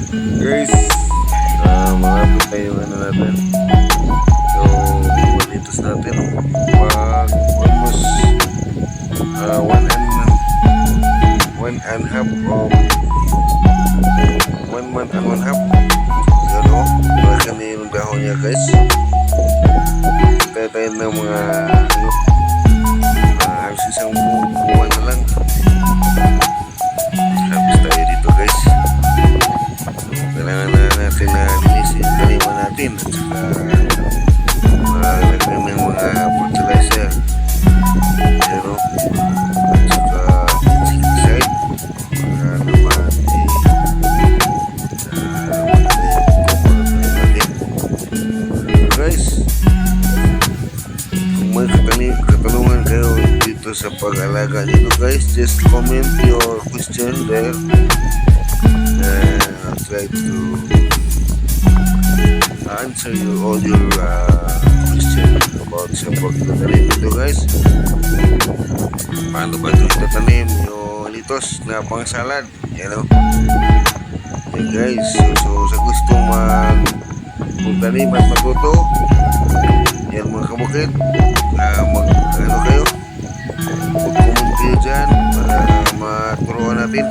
Guys, malapit na yung ano natin. Yung balitos natin. Mag almost one and a half of 1 month and 1/2. Yan o, malaki na yung dahon niya guys. Tayo ng mga halos isang buwan na lang. Habis tayo dito guys. Kailangan na natin na linisin yung taniman natin at saka lagyan ng mga fertilizer. Yan o, at saka insecticide para naman guys, kung may katanungan kayo dito sa pag-alaga nito guys, just comment your question there and I'll try to answer all your question about sa pagtatanim nito guys. Paano ba ito itatanim yung litos na pang salad? Yan o. Okay guys, so sa gusto magtanim at matuto, yan mga kabukid, mag-ano kayo, mag-comment kayo dyan para maturuan natin.